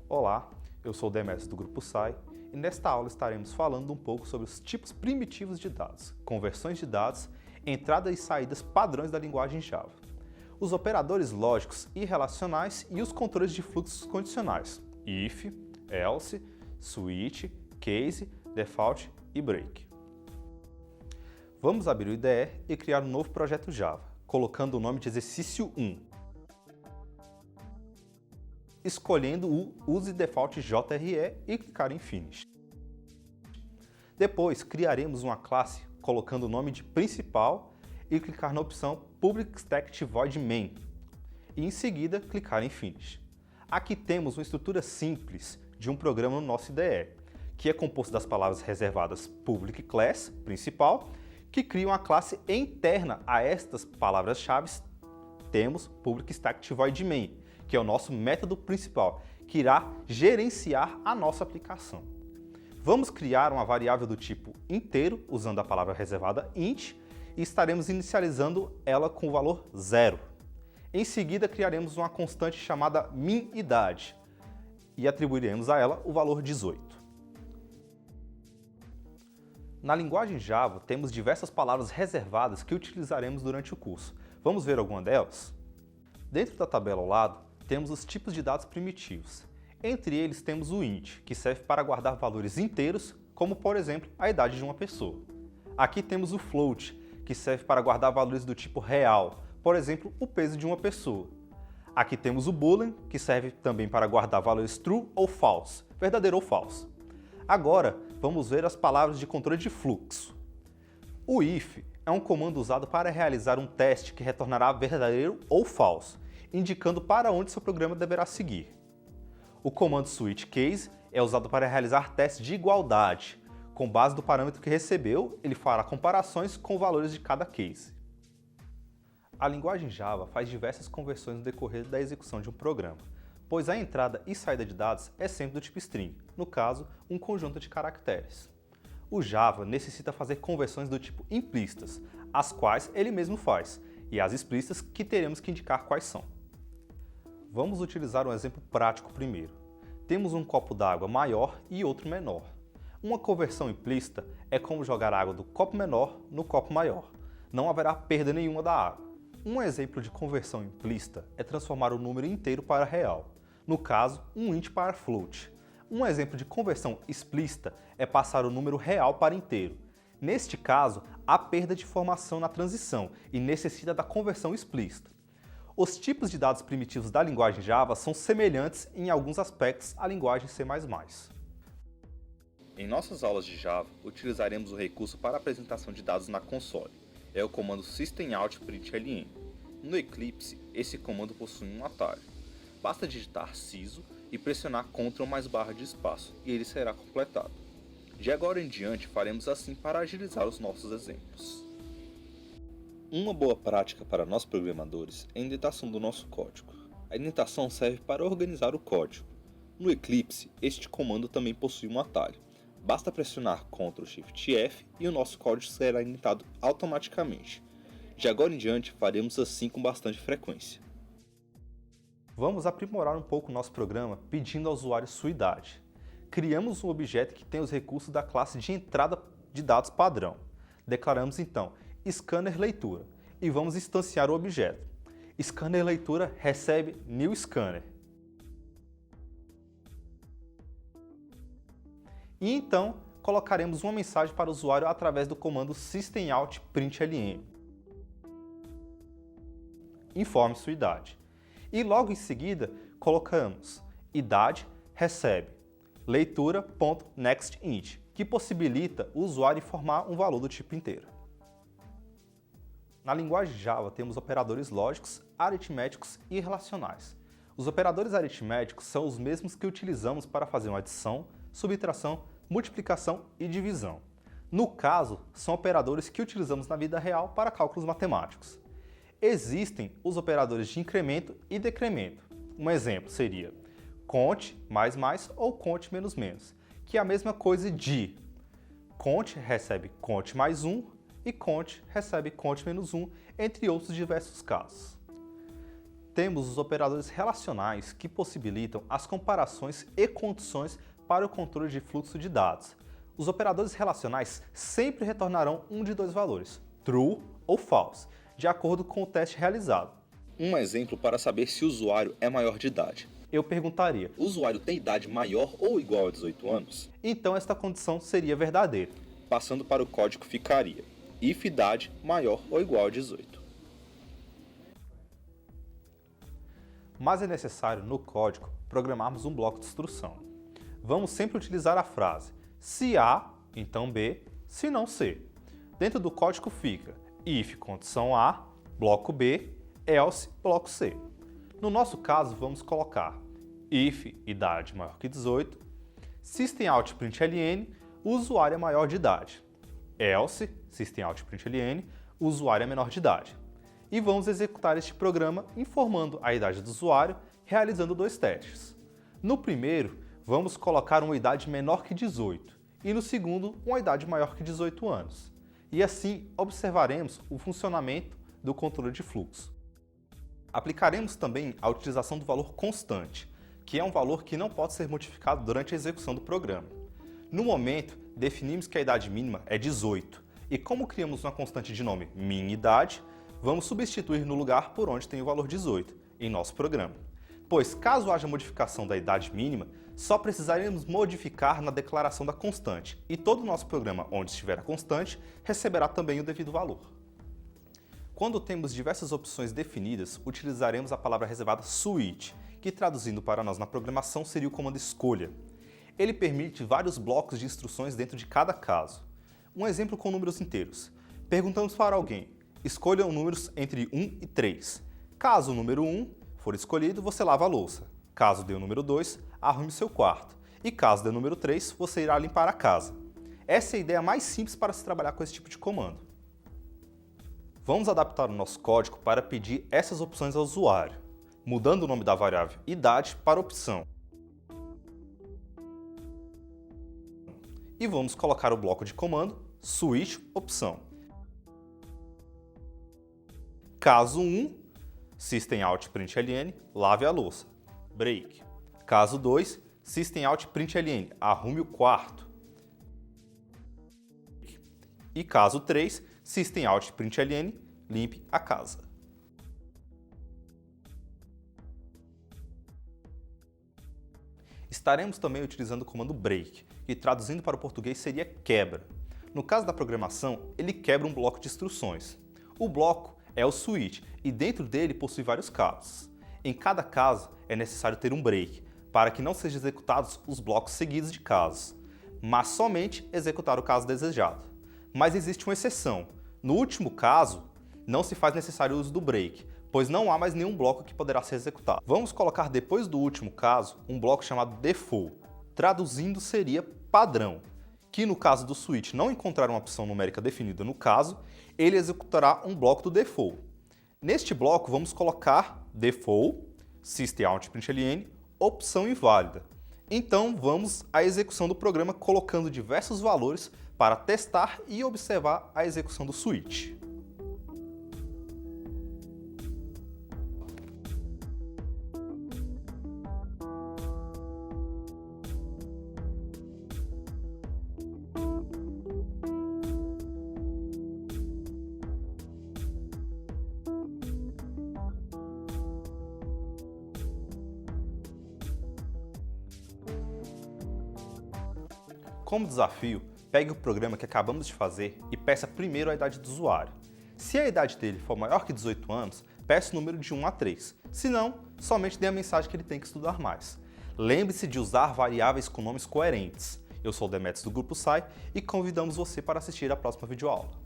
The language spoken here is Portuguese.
Olá, eu sou o Demetrios do Grupo SAI e nesta aula estaremos falando um pouco sobre os tipos primitivos de dados, conversões de dados, entradas e saídas padrões da linguagem Java, os operadores lógicos e relacionais e os controles de fluxos condicionais, if, else, switch, case, default e break. Vamos abrir o IDE e criar um novo projeto Java, colocando o nome de exercício 1. Escolhendo o Use Default JRE e clicar em Finish. Depois, criaremos uma classe colocando o nome de principal e clicar na opção Public Static Void Main. E em seguida, clicar em Finish. Aqui temos uma estrutura simples de um programa no nosso IDE, que é composto das palavras reservadas Public Class, principal, que cria uma classe interna a estas palavras-chave. Temos Public Static Void Main, que é o nosso método principal, que irá gerenciar a nossa aplicação. Vamos criar uma variável do tipo inteiro, usando a palavra reservada int, e estaremos inicializando ela com o valor 0. Em seguida, criaremos uma constante chamada minIdade e atribuiremos a ela o valor 18. Na linguagem Java, temos diversas palavras reservadas que utilizaremos durante o curso. Vamos ver alguma delas? Dentro da tabela ao lado, temos os tipos de dados primitivos. Entre eles temos o int, que serve para guardar valores inteiros, como por exemplo a idade de uma pessoa. Aqui temos o float, que serve para guardar valores do tipo real, por exemplo o peso de uma pessoa. Aqui temos o boolean, que serve também para guardar valores true ou false, verdadeiro ou falso. Agora vamos ver as palavras de controle de fluxo. O if é um comando usado para realizar um teste que retornará verdadeiro ou falso, indicando para onde seu programa deverá seguir. O comando switch case é usado para realizar testes de igualdade. Com base no parâmetro que recebeu, ele fará comparações com valores de cada case. A linguagem Java faz diversas conversões no decorrer da execução de um programa, pois a entrada e saída de dados é sempre do tipo string, no caso, um conjunto de caracteres. O Java necessita fazer conversões do tipo implícitas, as quais ele mesmo faz, e as explícitas que teremos que indicar quais são. Vamos utilizar um exemplo prático primeiro. Temos um copo d'água maior e outro menor. Uma conversão implícita é como jogar água do copo menor no copo maior. Não haverá perda nenhuma da água. Um exemplo de conversão implícita é transformar o número inteiro para real. No caso, um int para float. Um exemplo de conversão explícita é passar o número real para inteiro. Neste caso, há perda de informação na transição e necessita da conversão explícita. Os tipos de dados primitivos da linguagem Java são semelhantes em alguns aspectos à linguagem C++. Em nossas aulas de Java, utilizaremos o recurso para apresentação de dados na console. É o comando systemoutprintln. No Eclipse, esse comando possui um atalho. Basta digitar siso e pressionar Ctrl mais barra de espaço, e ele será completado. De agora em diante, faremos assim para agilizar os nossos exemplos. Uma boa prática para nós programadores é a indentação do nosso código. A indentação serve para organizar o código. No Eclipse, este comando também possui um atalho. Basta pressionar Ctrl Shift F e o nosso código será indentado automaticamente. De agora em diante, faremos assim com bastante frequência. Vamos aprimorar um pouco o nosso programa pedindo ao usuário sua idade. Criamos um objeto que tem os recursos da classe de entrada de dados padrão. Declaramos então Scanner Leitura e vamos instanciar o objeto. Scanner Leitura recebe New Scanner. E então colocaremos uma mensagem para o usuário através do comando systemoutprintln. Informe sua idade. E logo em seguida colocamos idade recebe leitura.nextInt, que possibilita o usuário informar um valor do tipo inteiro. Na linguagem Java temos operadores lógicos, aritméticos e relacionais. Os operadores aritméticos são os mesmos que utilizamos para fazer uma adição, subtração, multiplicação e divisão. No caso, são operadores que utilizamos na vida real para cálculos matemáticos. Existem os operadores de incremento e decremento. Um exemplo seria conte mais mais ou conte menos menos, que é a mesma coisa de conte recebe conte mais 1 e conte recebe conte menos 1, entre outros diversos casos. temos os operadores relacionais que possibilitam as comparações e condições para o controle de fluxo de dados. Os operadores relacionais sempre retornarão um de dois valores, true ou false, de acordo com o teste realizado. Um exemplo para saber se o usuário é maior de idade. Eu perguntaria: o usuário tem idade maior ou igual a 18 anos? Então esta condição seria verdadeira. Passando para o código ficaria if idade maior ou igual a 18. Mas é necessário, no código, programarmos um bloco de instrução. Vamos sempre utilizar a frase se A, então B, se não C. Dentro do código fica if condição A, bloco B, else, bloco C. No nosso caso, vamos colocar if idade maior que 18, systemout.println, o usuário é maior de idade. Else, systemout.println, o usuário é menor de idade. E vamos executar este programa informando a idade do usuário, realizando dois testes. No primeiro, vamos colocar uma idade menor que 18 e no segundo, uma idade maior que 18 anos. E assim observaremos o funcionamento do controle de fluxo. Aplicaremos também a utilização do valor constante, que é um valor que não pode ser modificado durante a execução do programa. No momento, definimos que a idade mínima é 18 e como criamos uma constante de nome minidade, vamos substituir no lugar por onde tem o valor 18 em nosso programa. Pois caso haja modificação da idade mínima, só precisaremos modificar na declaração da constante e todo o nosso programa onde estiver a constante receberá também o devido valor. Quando temos diversas opções definidas, utilizaremos a palavra reservada switch, que traduzindo para nós na programação seria o comando escolha. Ele permite vários blocos de instruções dentro de cada caso. Um exemplo com números inteiros. Perguntamos para alguém, escolham números entre 1 e 3. Caso o número 1 for escolhido, você lava a louça. Caso dê o número 2, arrume seu quarto. E caso dê o número 3, você irá limpar a casa. Essa é a ideia mais simples para se trabalhar com esse tipo de comando. Vamos adaptar o nosso código para pedir essas opções ao usuário, mudando o nome da variável idade para opção. E vamos colocar o bloco de comando switch opção. Caso 1, systemout.println, lave a louça. Break. Caso 2, systemout.println, arrume o quarto. E caso 3, systemout.println, limpe a casa. Estaremos também utilizando o comando break, que traduzindo para o português seria quebra. No caso da programação, ele quebra um bloco de instruções. O bloco é o switch e dentro dele possui vários casos. Em cada caso é necessário ter um break, para que não sejam executados os blocos seguidos de casos, mas somente executar o caso desejado. Mas existe uma exceção. No último caso, não se faz necessário o uso do break, pois não há mais nenhum bloco que poderá ser executado. Vamos colocar depois do último caso um bloco chamado default, traduzindo seria padrão, que no caso do switch não encontrar uma opção numérica definida no caso, ele executará um bloco do default. Neste bloco vamos colocar default, systemout.println, opção inválida. Então vamos à execução do programa colocando diversos valores para testar e observar a execução do switch. Como desafio, pegue o programa que acabamos de fazer e peça primeiro a idade do usuário. Se a idade dele for maior que 18 anos, peça o número de 1 a 3. Se não, somente dê a mensagem que ele tem que estudar mais. Lembre-se de usar variáveis com nomes coerentes. Eu sou o Demetrios do Grupo SAI e convidamos você para assistir à próxima videoaula.